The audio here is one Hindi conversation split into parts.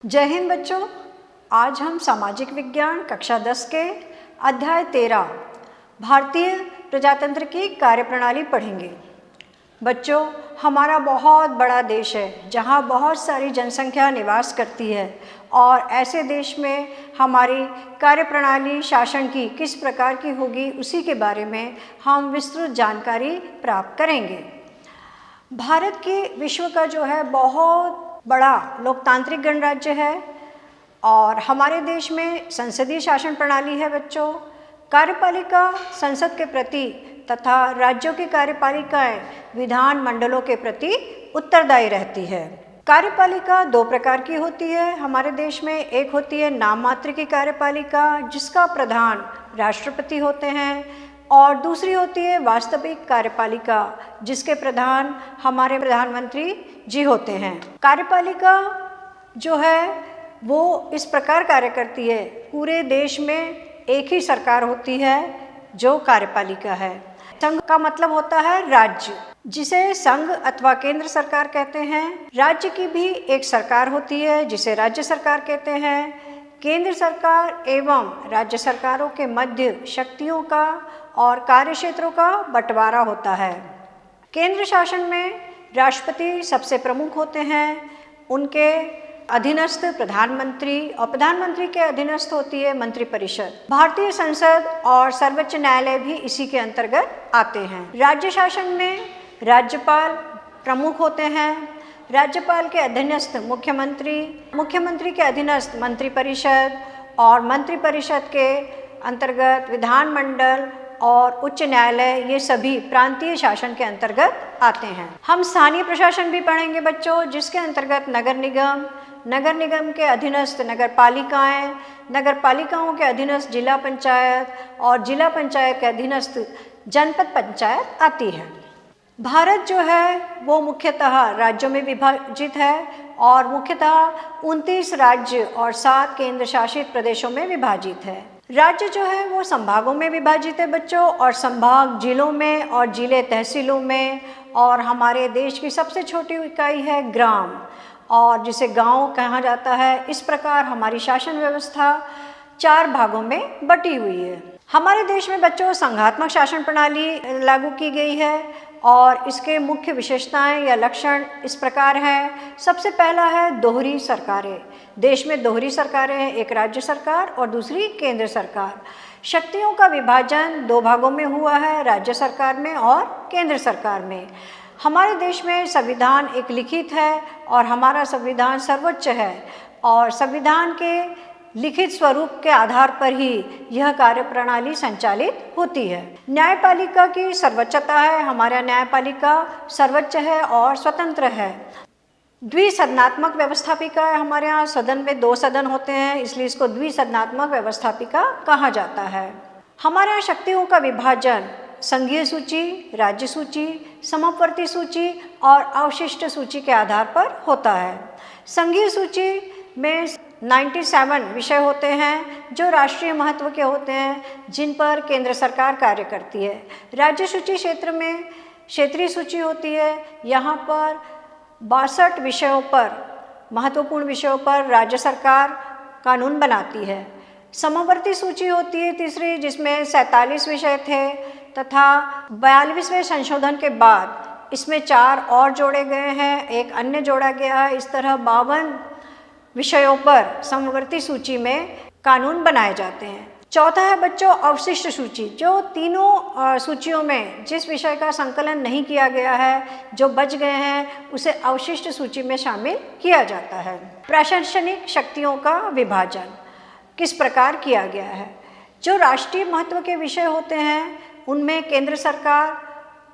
जय हिंद बच्चों। आज हम सामाजिक विज्ञान कक्षा 10 के अध्याय 13 भारतीय प्रजातंत्र की कार्यप्रणाली पढ़ेंगे। बच्चों, हमारा बहुत बड़ा देश है जहाँ बहुत सारी जनसंख्या निवास करती है और ऐसे देश में हमारी कार्यप्रणाली शासन की किस प्रकार की होगी उसी के बारे में हम विस्तृत जानकारी प्राप्त करेंगे। भारत की विश्व का जो है बहुत बड़ा लोकतांत्रिक गणराज्य है और हमारे देश में संसदीय शासन प्रणाली है। बच्चों, कार्यपालिका संसद के प्रति तथा राज्यों की कार्यपालिकाएं विधान मंडलों के प्रति उत्तरदायी रहती है। कार्यपालिका दो प्रकार की होती है हमारे देश में। एक होती है नाम मात्र की कार्यपालिका जिसका प्रधान राष्ट्रपति होते हैं, और दूसरी होती है वास्तविक कार्यपालिका जिसके प्रधान हमारे प्रधानमंत्री जी होते हैं। कार्यपालिका जो है वो इस प्रकार कार्य करती है, पूरे देश में एक ही सरकार होती है जो कार्यपालिका है। संघ का मतलब होता है राज्य, जिसे संघ अथवा केंद्र सरकार कहते हैं। राज्य की भी एक सरकार होती है जिसे राज्य सरकार कहते हैं। केंद्र सरकार एवं राज्य सरकारों के मध्य शक्तियों का और कार्यक्षेत्रों का बंटवारा होता है। केंद्र शासन में राष्ट्रपति सबसे प्रमुख होते हैं, उनके अधीनस्थ प्रधानमंत्री और प्रधानमंत्री के अधीनस्थ होती है मंत्रिपरिषद। भारतीय संसद और सर्वोच्च न्यायालय भी इसी के अंतर्गत आते हैं। राज्य शासन में राज्यपाल प्रमुख होते हैं, राज्यपाल के अधीनस्थ मुख्यमंत्री, मुख्यमंत्री के अधीनस्थ मंत्रिपरिषद और मंत्रिपरिषद के अंतर्गत विधानमंडल और उच्च न्यायालय, ये सभी प्रांतीय शासन के अंतर्गत आते हैं। हम स्थानीय प्रशासन भी पढ़ेंगे बच्चों, जिसके अंतर्गत नगर निगम, नगर निगम के अधीनस्थ नगर पालिकाएँ, नगर पालिकाओं के अधीनस्थ जिला पंचायत और जिला पंचायत के अधीनस्थ जनपद पंचायत आती है। भारत जो है वो मुख्यतः राज्यों में विभाजित है और मुख्यतः 29 राज्य और 7 केंद्र शासित प्रदेशों में विभाजित है। राज्य जो है वो संभागों में विभाजित है बच्चों, और संभाग जिलों में और जिले तहसीलों में, और हमारे देश की सबसे छोटी इकाई है ग्राम, और जिसे गांव कहा जाता है। इस प्रकार हमारी शासन व्यवस्था 4 भागों में बटी हुई है। हमारे देश में बच्चों संघात्मक शासन प्रणाली लागू की गई है और इसके मुख्य विशेषताएं या लक्षण इस प्रकार हैं। सबसे पहला है दोहरी सरकारें। देश में दोहरी सरकारें हैं, एक राज्य सरकार और दूसरी केंद्र सरकार। शक्तियों का विभाजन 2 भागों में हुआ है, राज्य सरकार में और केंद्र सरकार में। हमारे देश में संविधान एक लिखित है और हमारा संविधान सर्वोच्च है, और संविधान के लिखित स्वरूप के आधार पर ही यह कार्यप्रणाली संचालित होती है। न्यायपालिका की सर्वोच्चता है, हमारा न्यायपालिका सर्वोच्च है और स्वतंत्र है। द्विसदनात्मक व्यवस्थापिका है हमारे यहाँ, सदन में 2 सदन होते हैं, इसलिए इसको द्विसदनात्मक व्यवस्थापिका कहा जाता है। हमारे यहाँ शक्तियों का विभाजन संघीय सूची, राज्य सूची, समवर्ती सूची और अवशिष्ट सूची के आधार पर होता है। संघीय सूची में 97 विषय होते हैं जो राष्ट्रीय महत्व के होते हैं, जिन पर केंद्र सरकार कार्य करती है। राज्य सूची क्षेत्र में क्षेत्रीय सूची होती है, यहाँ पर 62 विषयों पर, महत्वपूर्ण विषयों पर राज्य सरकार कानून बनाती है। समवर्ती सूची होती है तीसरी, जिसमें 47 विषय थे तथा 42वें संशोधन के बाद इसमें 4 और जोड़े गए हैं, एक अन्य जोड़ा गया है। इस तरह 52 विषयों पर समवर्ती सूची में कानून बनाए जाते हैं। चौथा है बच्चों अवशिष्ट सूची, जो तीनों सूचियों में जिस विषय का संकलन नहीं किया गया है, जो बच गए हैं, उसे अवशिष्ट सूची में शामिल किया जाता है। प्रशासनिक शक्तियों का विभाजन किस प्रकार किया गया है। जो राष्ट्रीय महत्व के विषय होते हैं उनमें केंद्र सरकार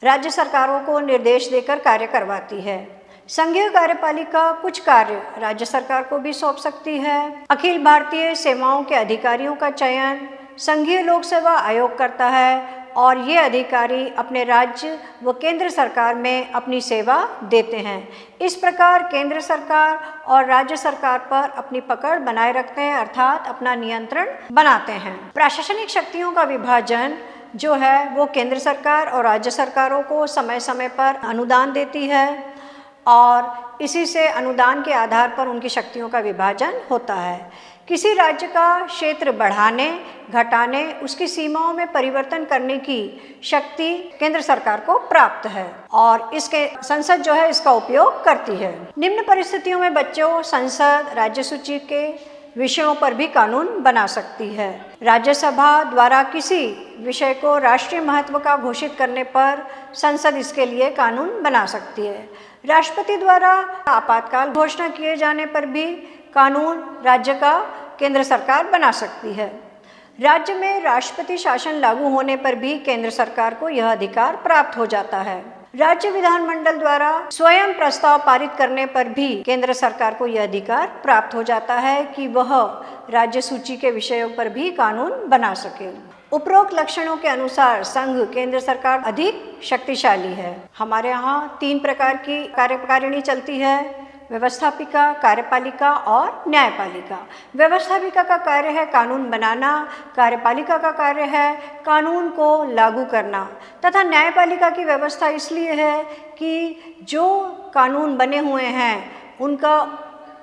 राज्य सरकारों को निर्देश देकर कार्य करवाती है। संघीय कार्यपालिका कुछ कार्य राज्य सरकार को भी सौंप सकती है। अखिल भारतीय सेवाओं के अधिकारियों का चयन संघीय लोक सेवा आयोग करता है और ये अधिकारी अपने राज्य व केंद्र सरकार में अपनी सेवा देते हैं। इस प्रकार केंद्र सरकार और राज्य सरकार पर अपनी पकड़ बनाए रखते हैं, अर्थात अपना नियंत्रण बनाते हैं। प्रशासनिक शक्तियों का विभाजन जो है वो केंद्र सरकार और राज्य सरकारों को समय समय पर अनुदान देती है। और इसी से अनुदान के आधार पर उनकी शक्तियों का विभाजन होता है। किसी राज्य का क्षेत्र बढ़ाने, घटाने, उसकी सीमाओं में परिवर्तन करने की शक्ति केंद्र सरकार को प्राप्त है और इसके संसद जो है इसका उपयोग करती है। निम्न परिस्थितियों में बच्चों संसद राज्य सूची के विषयों पर भी कानून बना सकती है। राज्यसभा द्वारा किसी विषय को राष्ट्रीय महत्व का घोषित करने पर संसद इसके लिए कानून बना सकती है। राष्ट्रपति द्वारा आपातकाल घोषणा किए जाने पर भी कानून राज्य का केंद्र सरकार बना सकती है। राज्य में राष्ट्रपति शासन लागू होने पर भी केंद्र सरकार को यह अधिकार प्राप्त हो जाता है। राज्य विधानमंडल द्वारा स्वयं प्रस्ताव पारित करने पर भी केंद्र सरकार को यह अधिकार प्राप्त हो जाता है कि वह राज्य सूची के विषयों पर भी कानून बना सके। उपरोक्त लक्षणों के अनुसार संघ केंद्र सरकार अधिक शक्तिशाली है। हमारे यहाँ 3 प्रकार की कार्यकारिणी चलती है, व्यवस्थापिका, कार्यपालिका और न्यायपालिका। व्यवस्थापिका का कार्य है कानून बनाना, कार्यपालिका का कार्य है कानून को लागू करना तथा न्यायपालिका की व्यवस्था इसलिए है कि जो कानून बने हुए हैं उनका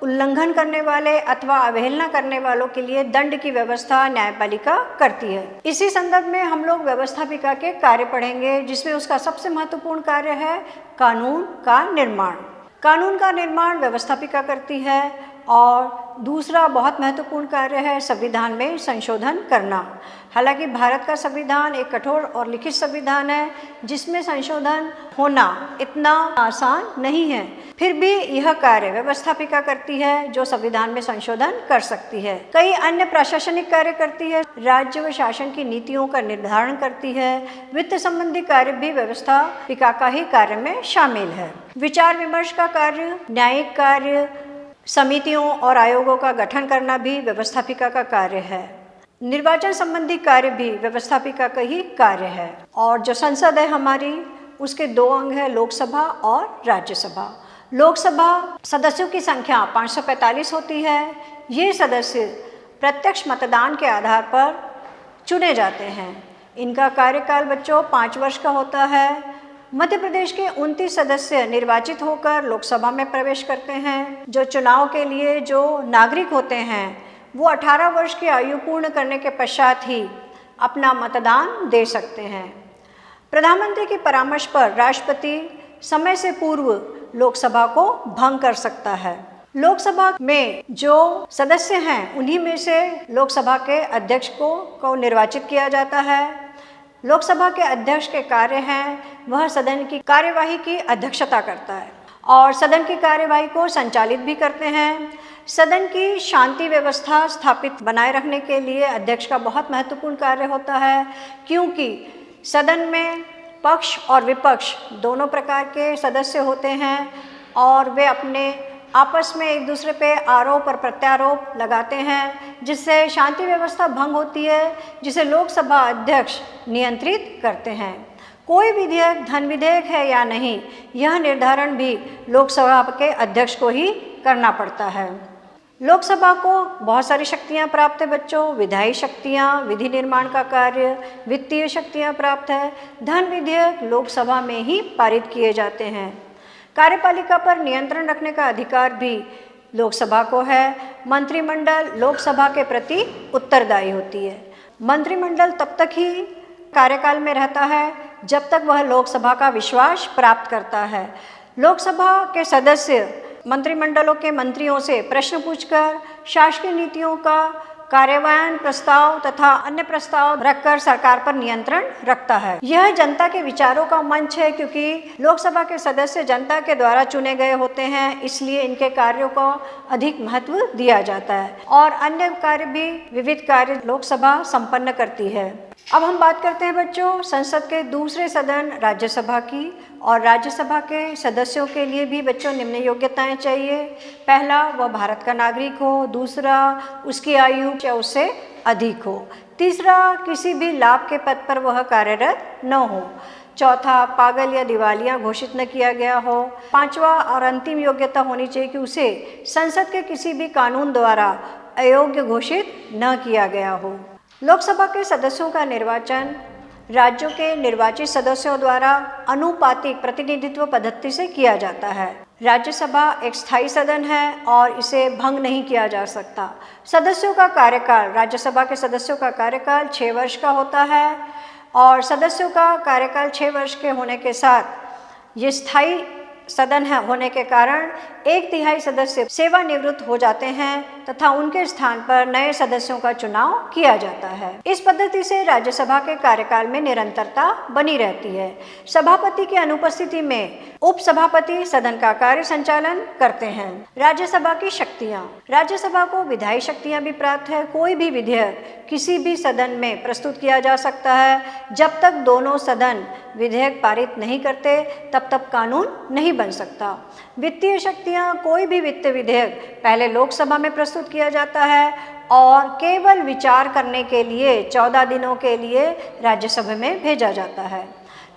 उल्लंघन करने वाले अथवा अवहेलना करने वालों के लिए दंड की व्यवस्था न्यायपालिका करती है। इसी संदर्भ में हम लोग व्यवस्थापिका के कार्य पढ़ेंगे, जिसमें उसका सबसे महत्वपूर्ण कार्य है कानून का निर्माण। कानून का निर्माण व्यवस्थापिका करती है और दूसरा बहुत महत्वपूर्ण कार्य है संविधान में संशोधन करना। हालांकि भारत का संविधान एक कठोर और लिखित संविधान है जिसमें संशोधन होना इतना आसान नहीं है, फिर भी यह कार्य व्यवस्थापिका करती है जो संविधान में संशोधन कर सकती है। कई अन्य प्रशासनिक कार्य करती है, राज्य व शासन की नीतियों का निर्धारण करती है। वित्त संबंधी कार्य भी व्यवस्थापिका का ही कार्य में शामिल है। विचार विमर्श का कार्य, न्यायिक कार्य, समितियों और आयोगों का गठन करना भी व्यवस्थापिका का कार्य है। निर्वाचन संबंधी कार्य भी व्यवस्थापिका का ही कार्य है। और जो संसद है हमारी, उसके 2 अंग है, लोकसभा और राज्यसभा। लोकसभा सदस्यों की संख्या 545 होती है। ये सदस्य प्रत्यक्ष मतदान के आधार पर चुने जाते हैं। इनका कार्यकाल बच्चों 5 वर्ष का होता है। मध्य प्रदेश के 29 सदस्य निर्वाचित होकर लोकसभा में प्रवेश करते हैं। जो चुनाव के लिए जो नागरिक होते हैं वो 18 वर्ष की आयु पूर्ण करने के पश्चात ही अपना मतदान दे सकते हैं। प्रधानमंत्री की परामर्श पर राष्ट्रपति समय से पूर्व लोकसभा को भंग कर सकता है। लोकसभा में जो सदस्य हैं उन्हीं में से लोकसभा के अध्यक्ष को निर्वाचित किया जाता है। लोकसभा के अध्यक्ष के कार्य हैं वह सदन की कार्यवाही की अध्यक्षता करता है और सदन की कार्यवाही को संचालित भी करते हैं। सदन की शांति व्यवस्था स्थापित बनाए रखने के लिए अध्यक्ष का बहुत महत्वपूर्ण कार्य होता है, क्योंकि सदन में पक्ष और विपक्ष दोनों प्रकार के सदस्य होते हैं और वे अपने आपस में एक दूसरे पे आरोप और प्रत्यारोप लगाते हैं, जिससे शांति व्यवस्था भंग होती है, जिसे लोकसभा अध्यक्ष नियंत्रित करते हैं। कोई विधेयक धन विधेयक है या नहीं, यह निर्धारण भी लोकसभा के अध्यक्ष को ही करना पड़ता है। लोकसभा को बहुत सारी शक्तियां प्राप्त है बच्चों, विधायी शक्तियां, विधि निर्माण का कार्य, वित्तीय शक्तियां प्राप्त है। धन विधेयक लोकसभा में ही पारित किए जाते हैं। कार्यपालिका पर नियंत्रण रखने का अधिकार भी लोकसभा को है। मंत्रिमंडल लोकसभा के प्रति उत्तरदायी होती है। मंत्रिमंडल तब तक ही कार्यकाल में रहता है जब तक वह लोकसभा का विश्वास प्राप्त करता है। लोकसभा के सदस्य मंत्रिमंडलों के मंत्रियों से प्रश्न पूछकर शासकीय नीतियों का कार्यान्वयन प्रस्ताव तथा अन्य प्रस्ताव रखकर सरकार पर नियंत्रण रखता है। यह जनता के विचारों का मंच है, क्योंकि लोकसभा के सदस्य जनता के द्वारा चुने गए होते हैं, इसलिए इनके कार्यों को अधिक महत्व दिया जाता है और अन्य कार्य भी विविध कार्य लोकसभा संपन्न करती है। अब हम बात करते हैं बच्चों संसद के दूसरे सदन राज्यसभा की। और राज्यसभा के सदस्यों के लिए भी बच्चों निम्न योग्यताएं चाहिए। पहला, वह भारत का नागरिक हो। दूसरा, उसकी आयु या उससे अधिक हो। तीसरा, किसी भी लाभ के पद पर वह कार्यरत न हो। चौथा, पागल या दिवालिया घोषित न किया गया हो। पांचवा और अंतिम योग्यता होनी चाहिए कि उसे संसद के किसी भी कानून द्वारा अयोग्य घोषित न किया गया हो। लोकसभा के सदस्यों का निर्वाचन राज्यों के निर्वाचित सदस्यों द्वारा अनुपातिक प्रतिनिधित्व पद्धति से किया जाता है। राज्यसभा एक स्थायी सदन है और इसे भंग नहीं किया जा सकता। सदस्यों का कार्यकाल, राज्यसभा के सदस्यों का कार्यकाल 6 वर्ष का होता है और सदस्यों का कार्यकाल 6 वर्ष के होने के साथ ये स्थायी सदन है होने के कारण 1/3 सदस्य सेवानिवृत्त हो जाते हैं तथा उनके स्थान पर नए सदस्यों का चुनाव किया जाता है। इस पद्धति से राज्यसभा के कार्यकाल में निरंतरता बनी रहती है। सभापति की अनुपस्थिति में उपसभापति सदन का कार्य संचालन करते हैं। राज्यसभा की शक्तियाँ, राज्यसभा को विधायी शक्तियाँ भी प्राप्त है। कोई भी विधेयक किसी भी सदन में प्रस्तुत किया जा सकता है। जब तक दोनों सदन विधेयक पारित नहीं करते तब तक कानून नहीं बन सकता। वित्तीय शक्तियाँ, कोई भी वित्त विधेयक पहले लोकसभा में प्रस्तुत किया जाता है और केवल विचार करने के लिए 14 दिनों के लिए राज्यसभा में भेजा जाता है।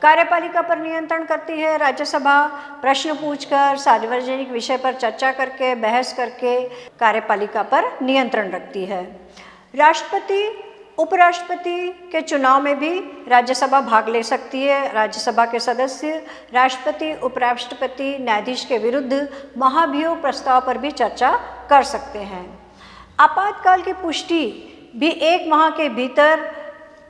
कार्यपालिका पर नियंत्रण करती है राज्यसभा। प्रश्न पूछकर, सार्वजनिक विषय पर चर्चा करके, बहस करके कार्यपालिका पर नियंत्रण रखती है। राष्ट्रपति, उपराष्ट्रपति के चुनाव में भी राज्यसभा भाग ले सकती है। राज्यसभा के सदस्य राष्ट्रपति, उपराष्ट्रपति, न्यायाधीश के विरुद्ध महाभियोग प्रस्ताव पर भी चर्चा कर सकते हैं। आपातकाल की पुष्टि भी 1 माह के भीतर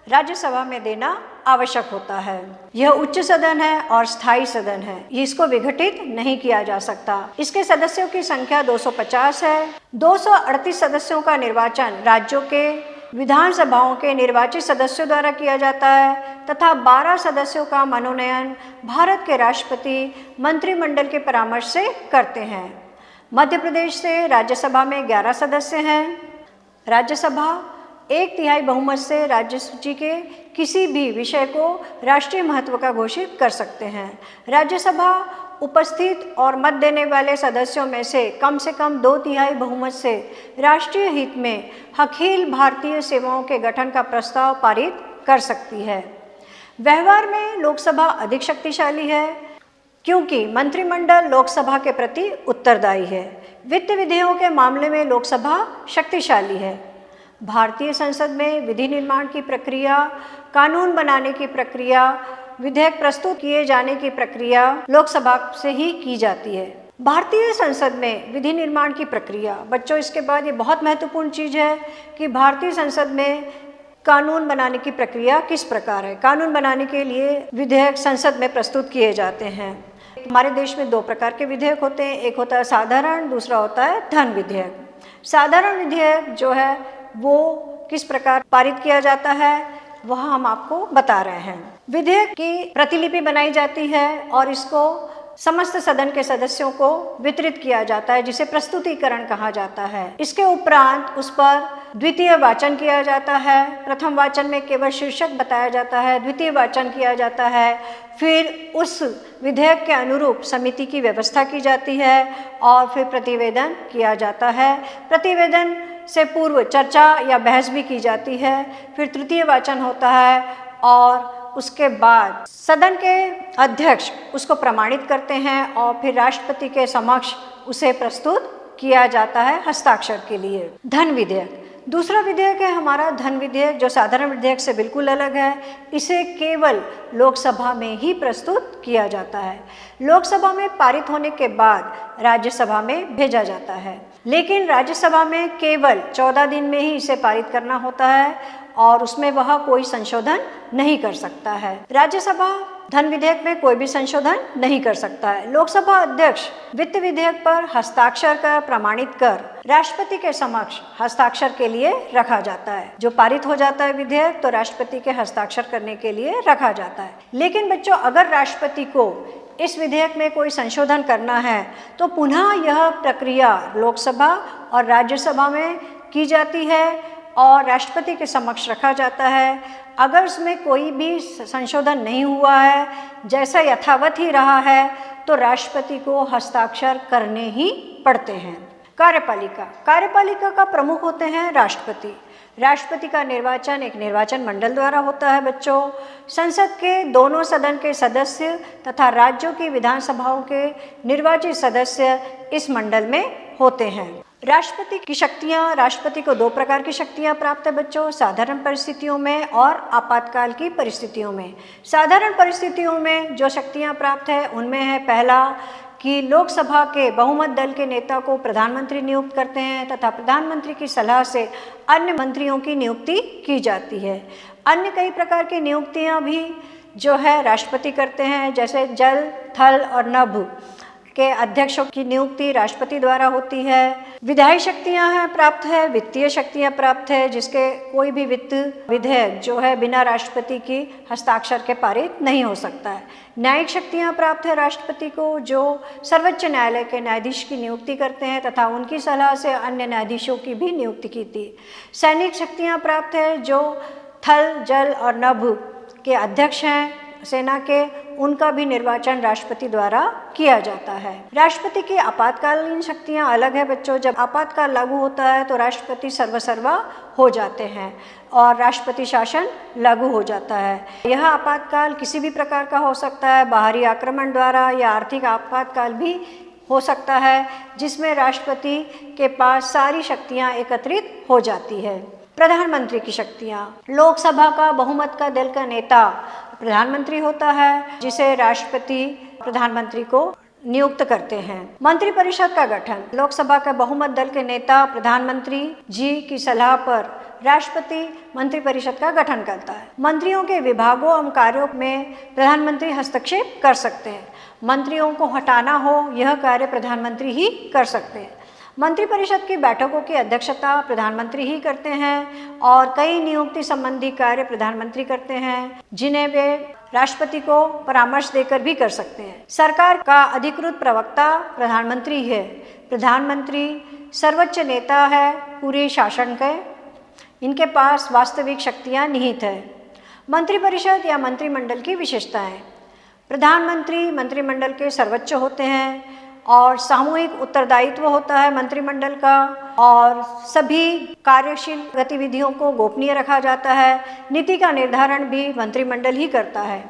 राज्यसभा में देना आवश्यक होता है। यह उच्च सदन है और स्थायी सदन है, इसको विघटित नहीं किया जा सकता। इसके सदस्यों की संख्या 250 है। 238 सदस्यों का निर्वाचन राज्यों के विधानसभाओं के निर्वाचित सदस्यों द्वारा किया जाता है तथा 12 सदस्यों का मनोनयन भारत के राष्ट्रपति मंत्रिमंडल के परामर्श से करते हैं। मध्य प्रदेश से राज्यसभा में 11 सदस्य हैं। राज्यसभा 1/3 बहुमत से राज्य सूची के किसी भी विषय को राष्ट्रीय महत्व का घोषित कर सकते हैं। राज्यसभा उपस्थित और मत देने वाले सदस्यों में से कम 2/3 बहुमत से राष्ट्रीय हित में अखिल भारतीय सेवाओं के गठन का प्रस्ताव पारित कर सकती है। व्यवहार में लोकसभा अधिक शक्तिशाली है क्योंकि मंत्रिमंडल लोकसभा के प्रति उत्तरदायी है। वित्त विधेयकों के मामले में लोकसभा शक्तिशाली है। भारतीय संसद में विधि निर्माण की प्रक्रिया, कानून बनाने की प्रक्रिया, विधेयक प्रस्तुत किए जाने की प्रक्रिया लोकसभा से ही की जाती है। भारतीय संसद में विधि निर्माण की प्रक्रिया, बच्चों इसके बाद ये बहुत महत्वपूर्ण चीज़ है कि भारतीय संसद में कानून बनाने की प्रक्रिया किस प्रकार है। कानून बनाने के लिए विधेयक संसद में प्रस्तुत किए जाते हैं। हमारे देश में 2 प्रकार के विधेयक होते हैं, एक होता है साधारण, दूसरा होता है धन विधेयक। साधारण विधेयक जो है वो किस प्रकार पारित किया जाता है वह हम आपको बता रहे हैं। विधेयक की प्रतिलिपि बनाई जाती है और इसको समस्त सदन के सदस्यों को वितरित किया जाता है जिसे प्रस्तुतिकरण कहा जाता है। इसके उपरांत उस पर द्वितीय वाचन किया जाता है। प्रथम वाचन में केवल शीर्षक बताया जाता है, द्वितीय वाचन किया जाता है, फिर उस विधेयक के अनुरूप समिति की व्यवस्था की जाती है और फिर प्रतिवेदन किया जाता है। प्रतिवेदन से पूर्व चर्चा या बहस भी की जाती है। फिर तृतीय वाचन होता है और उसके बाद सदन के अध्यक्ष उसको प्रमाणित करते हैं और फिर राष्ट्रपति के समक्ष उसे प्रस्तुत किया जाता है हस्ताक्षर के लिए। धन विधेयक दूसरा विधेयक है हमारा धन विधेयक, जो साधारण विधेयक से बिल्कुल अलग है। इसे केवल लोकसभा में ही प्रस्तुत किया जाता है। लोकसभा में पारित होने के बाद राज्यसभा में भेजा जाता है, लेकिन राज्यसभा में केवल 14 दिन में ही इसे पारित करना होता है और उसमें वह कोई संशोधन नहीं कर सकता है। राज्यसभा धन विधेयक में कोई भी संशोधन नहीं कर सकता है। लोकसभा अध्यक्ष वित्त विधेयक पर हस्ताक्षर कर प्रमाणित कर राष्ट्रपति के समक्ष हस्ताक्षर के लिए रखा जाता है। जो पारित हो जाता है विधेयक तो राष्ट्रपति के हस्ताक्षर करने के लिए रखा जाता है। लेकिन बच्चों, अगर राष्ट्रपति को इस विधेयक में कोई संशोधन करना है तो पुनः यह प्रक्रिया लोकसभा और राज्यसभा में की जाती है और राष्ट्रपति के समक्ष रखा जाता है। अगर उसमें कोई भी संशोधन नहीं हुआ है, जैसा यथावत ही रहा है, तो राष्ट्रपति को हस्ताक्षर करने ही पड़ते हैं। कार्यपालिका का प्रमुख होते हैं राष्ट्रपति। राष्ट्रपति का निर्वाचन एक निर्वाचन मंडल द्वारा होता है बच्चों। संसद के दोनों सदन के सदस्य तथा राज्यों की विधानसभाओं के निर्वाचित सदस्य इस मंडल में होते हैं। राष्ट्रपति की शक्तियाँ, राष्ट्रपति को 2 प्रकार की शक्तियाँ प्राप्त है बच्चों, साधारण परिस्थितियों में और आपातकाल की परिस्थितियों में। साधारण परिस्थितियों में जो शक्तियाँ प्राप्त है उनमें है पहला कि लोकसभा के बहुमत दल के नेता को प्रधानमंत्री नियुक्त करते हैं तथा प्रधानमंत्री की सलाह से अन्य मंत्रियों की नियुक्ति की जाती है। अन्य कई प्रकार की नियुक्तियां भी जो है राष्ट्रपति करते हैं, जैसे जल, थल और नभ के अध्यक्षों की नियुक्ति राष्ट्रपति द्वारा होती है। विधायी शक्तियां हैं प्राप्त है, वित्तीय शक्तियां प्राप्त है, जिसके कोई भी वित्त विधेयक जो है बिना राष्ट्रपति की हस्ताक्षर के पारित नहीं हो सकता है। न्यायिक शक्तियां प्राप्त है राष्ट्रपति को, जो सर्वोच्च न्यायालय के न्यायाधीश की नियुक्ति करते हैं तथा उनकी सलाह से अन्य न्यायाधीशों की भी नियुक्ति की थी। सैनिक शक्तियां प्राप्त है, जो थल, जल और नभ के अध्यक्ष हैं सेना के, उनका भी निर्वाचन राष्ट्रपति द्वारा किया जाता है। राष्ट्रपति की आपातकालीन शक्तियां अलग है बच्चों। जब आपातकाल लागू होता है तो राष्ट्रपति सर्वसर्वा हो जाते हैं और राष्ट्रपति शासन लागू हो जाता है। यह आपातकाल किसी भी प्रकार का हो सकता है, बाहरी आक्रमण द्वारा या आर्थिक आपातकाल भी हो सकता है, जिसमें राष्ट्रपति के पास सारी शक्तियां एकत्रित हो जाती है। प्रधानमंत्री की शक्तियां, लोकसभा का बहुमत का दल का नेता प्रधानमंत्री होता है, जिसे राष्ट्रपति प्रधानमंत्री को नियुक्त करते हैं। मंत्रिपरिषद का गठन, लोकसभा के बहुमत दल के नेता प्रधानमंत्री जी की सलाह पर राष्ट्रपति मंत्रिपरिषद का गठन करता है। मंत्रियों के विभागों एवं कार्यों में प्रधानमंत्री हस्तक्षेप कर सकते हैं। मंत्रियों को हटाना हो, यह कार्य प्रधानमंत्री ही कर सकते हैं। मंत्रिपरिषद की बैठकों की अध्यक्षता प्रधानमंत्री ही करते हैं और कई नियुक्ति संबंधी कार्य प्रधानमंत्री करते हैं, जिन्हें वे राष्ट्रपति को परामर्श देकर भी कर सकते हैं। सरकार का अधिकृत प्रवक्ता प्रधानमंत्री है। प्रधानमंत्री सर्वोच्च नेता है पूरे शासन के, इनके पास वास्तविक शक्तियां निहित है। मंत्रिपरिषद या मंत्रिमंडल की विशेषताएं, प्रधानमंत्री मंत्रिमंडल के सर्वोच्च होते हैं और सामूहिक उत्तरदायित्व होता है मंत्रिमंडल का, और सभी कार्यशील गतिविधियों को गोपनीय रखा जाता है। नीति का निर्धारण भी मंत्रिमंडल ही करता है।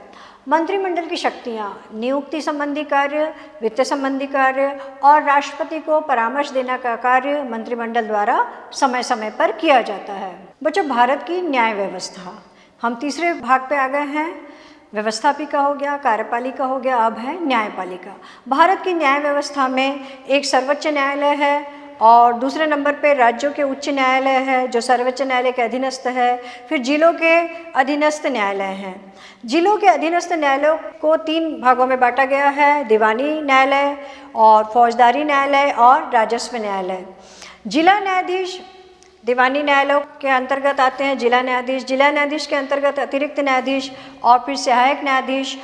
मंत्रिमंडल की शक्तियां, नियुक्ति संबंधी कार्य, वित्त संबंधी कार्य और राष्ट्रपति को परामर्श देने का कार्य मंत्रिमंडल द्वारा समय समय पर किया जाता है। बच्चों, भारत की न्याय व्यवस्था, हम तीसरे भाग पे आ गए हैं। व्यवस्थापिका हो गया, कार्यपालिका हो गया, अब है न्यायपालिका। भारत की न्याय व्यवस्था में एक सर्वोच्च न्यायालय है और दूसरे नंबर पे राज्यों के उच्च न्यायालय है, जो सर्वोच्च न्यायालय के अधीनस्थ है। फिर जिलों के अधीनस्थ न्यायालय हैं। जिलों के अधीनस्थ न्यायालयों को 3 भागों में बांटा गया है, दीवानी न्यायालय और फौजदारी न्यायालय और राजस्व न्यायालय। जिला न्यायाधीश दीवानी न्यायालयों के अंतर्गत आते हैं। जिला न्यायाधीश के अंतर्गत अतिरिक्त न्यायाधीश और फिर सहायक न्यायाधीश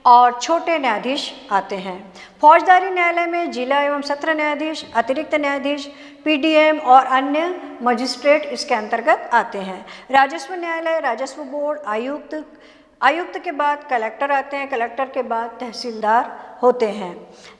और छोटे न्यायाधीश आते हैं। फौजदारी न्यायालय में जिला एवं सत्र न्यायाधीश, अतिरिक्त न्यायाधीश, पीडीएम और अन्य मजिस्ट्रेट इसके अंतर्गत आते हैं। राजस्व न्यायालय, राजस्व बोर्ड, आयुक्त के बाद कलेक्टर आते हैं, कलेक्टर के बाद तहसीलदार होते हैं।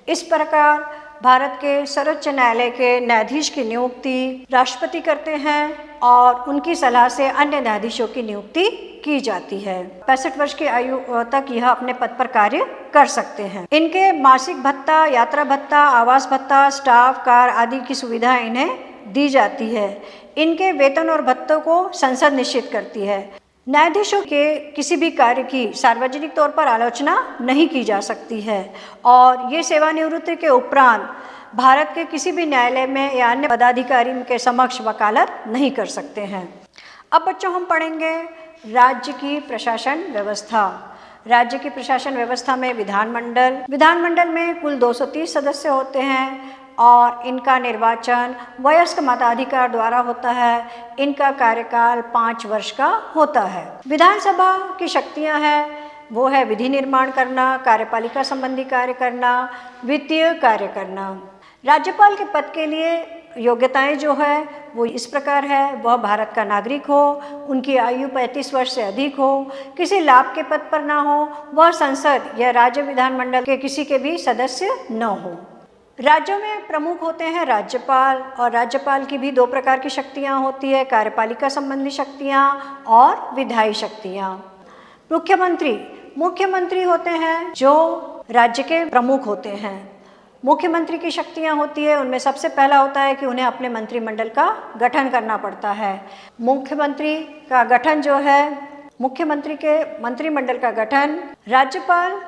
इस प्रकार भारत के सर्वोच्च न्यायालय के न्यायाधीश की नियुक्ति राष्ट्रपति करते हैं और उनकी सलाह से अन्य न्यायाधीशों की नियुक्ति की जाती है। 65 वर्ष की आयु तक यह अपने पद पर कार्य कर सकते हैं। इनके मासिक भत्ता, यात्रा भत्ता, आवास भत्ता, स्टाफ, कार आदि की सुविधा इन्हें दी जाती है। इनके वेतन और भत्तों को संसद निश्चित करती है। न्यायाधीशों के किसी भी कार्य की सार्वजनिक तौर पर आलोचना नहीं की जा सकती है और ये सेवानिवृत्ति के उपरांत भारत के किसी भी न्यायालय में या अन्य पदाधिकारी के समक्ष वकालत नहीं कर सकते हैं। अब बच्चों, हम पढ़ेंगे राज्य की प्रशासन व्यवस्था। राज्य की प्रशासन व्यवस्था में विधानमंडल में कुल 230 सदस्य होते हैं और इनका निर्वाचन वयस्क मताधिकार द्वारा होता है। इनका कार्यकाल 5 वर्ष का होता है। विधानसभा की शक्तियां हैं, वो है विधि निर्माण करना, कार्यपालिका संबंधी कार्य करना, वित्तीय कार्य करना। राज्यपाल के पद के लिए योग्यताएं जो है वो इस प्रकार है, वह भारत का नागरिक हो, उनकी आयु 35 वर्ष से अधिक हो, किसी लाभ के पद पर ना हो, वह संसद या राज्य विधानमंडल के किसी के भी सदस्य न हो। राज्यों में प्रमुख होते हैं राज्यपाल, और राज्यपाल की भी 2 प्रकार की शक्तियां होती है, कार्यपालिका संबंधी शक्तियां और विधायी शक्तियां। मुख्यमंत्री होते हैं जो राज्य के प्रमुख होते हैं। मुख्यमंत्री की शक्तियां होती है, उनमें सबसे पहला होता है कि उन्हें अपने मंत्रिमंडल का गठन करना पड़ता है। मुख्यमंत्री का गठन जो है, मुख्यमंत्री के मंत्रिमंडल का गठन राज्यपाल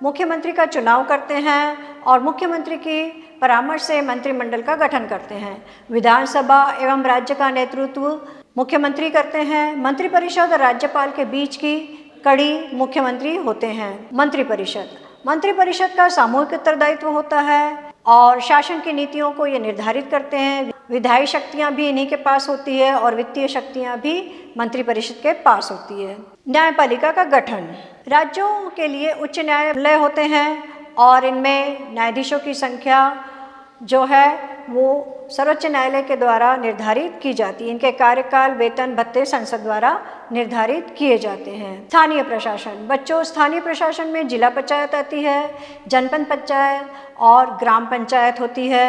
मुख्यमंत्री का चुनाव करते हैं और मुख्यमंत्री की परामर्श से मंत्रिमंडल का गठन करते हैं। विधानसभा एवं राज्य का नेतृत्व मुख्यमंत्री करते हैं। मंत्रिपरिषद और राज्यपाल के बीच की कड़ी मुख्यमंत्री होते हैं। मंत्रिपरिषद का सामूहिक उत्तरदायित्व होता है और शासन की नीतियों को ये निर्धारित करते हैं। विधायी शक्तियां भी इन्हीं के पास होती है और वित्तीय शक्तियां भी मंत्रिपरिषद के पास होती है। न्यायपालिका का गठन, राज्यों के लिए उच्च न्यायालय होते हैं और इनमें न्यायाधीशों की संख्या जो है वो सर्वोच्च न्यायालय के द्वारा निर्धारित की जाती है। इनके कार्यकाल, वेतन, भत्ते संसद द्वारा निर्धारित किए जाते हैं। स्थानीय प्रशासन, बच्चों स्थानीय प्रशासन में जिला पंचायत आती है, जनपद पंचायत और ग्राम पंचायत होती है।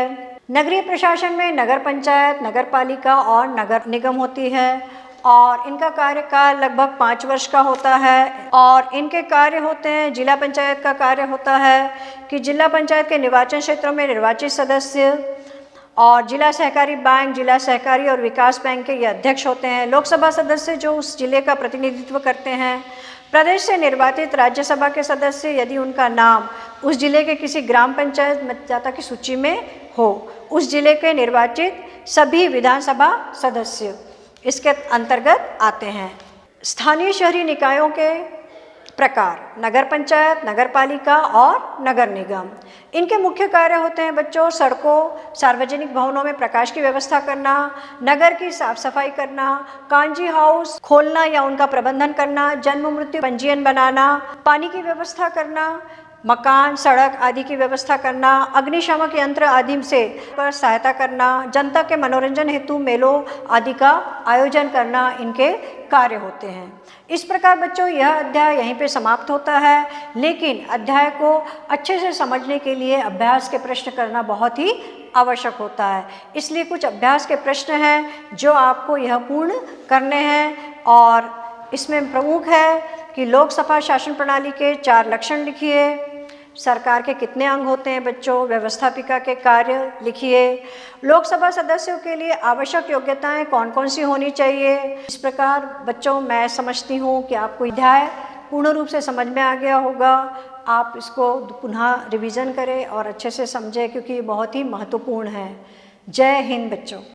नगरीय प्रशासन में नगर पंचायत, नगर पालिका और नगर निगम होती है और इनका कार्यकाल लगभग 5 वर्ष का होता है और इनके कार्य होते हैं। जिला पंचायत का कार्य होता है कि जिला पंचायत के निर्वाचन क्षेत्रों में निर्वाचित सदस्य और जिला सहकारी बैंक, जिला सहकारी और विकास बैंक के ये अध्यक्ष होते हैं। लोकसभा सदस्य जो उस जिले का प्रतिनिधित्व करते हैं। प्रदेश से निर्वाचित राज्यसभा के सदस्य यदि उनका नाम उस जिले के किसी ग्राम पंचायत मतदाता की सूची में हो, उस जिले के निर्वाचित सभी विधानसभा सदस्य इसके अंतर्गत आते हैं। स्थानीय शहरी निकायों के प्रकार, नगर पंचायत, नगर पालिका और नगर निगम। इनके मुख्य कार्य होते हैं बच्चों, सड़कों, सार्वजनिक भवनों में प्रकाश की व्यवस्था करना, नगर की साफ सफाई करना, कांजी हाउस खोलना या उनका प्रबंधन करना, जन्म मृत्यु पंजीयन बनाना, पानी की व्यवस्था करना, मकान, सड़क आदि की व्यवस्था करना, अग्निशामक यंत्र आदि से पर सहायता करना, जनता के मनोरंजन हेतु मेलों आदि का आयोजन करना इनके कार्य होते हैं। इस प्रकार बच्चों यह अध्याय यहीं पे समाप्त होता है, लेकिन अध्याय को अच्छे से समझने के लिए अभ्यास के प्रश्न करना बहुत ही आवश्यक होता है। इसलिए कुछ अभ्यास के प्रश्न हैं जो आपको यह पूर्ण करने हैं और इसमें प्रमुख है कि लोकसभा शासन प्रणाली के 4 लक्षण लिखिए, सरकार के कितने अंग होते हैं बच्चों, व्यवस्थापिका के कार्य लिखिए, लोकसभा सदस्यों के लिए आवश्यक योग्यताएं कौन कौन सी होनी चाहिए। इस प्रकार बच्चों मैं समझती हूँ कि आपको अध्याय पूर्ण रूप से समझ में आ गया होगा। आप इसको पुनः रिवीजन करें और अच्छे से समझें क्योंकि ये बहुत ही महत्वपूर्ण है। जय हिंद बच्चों।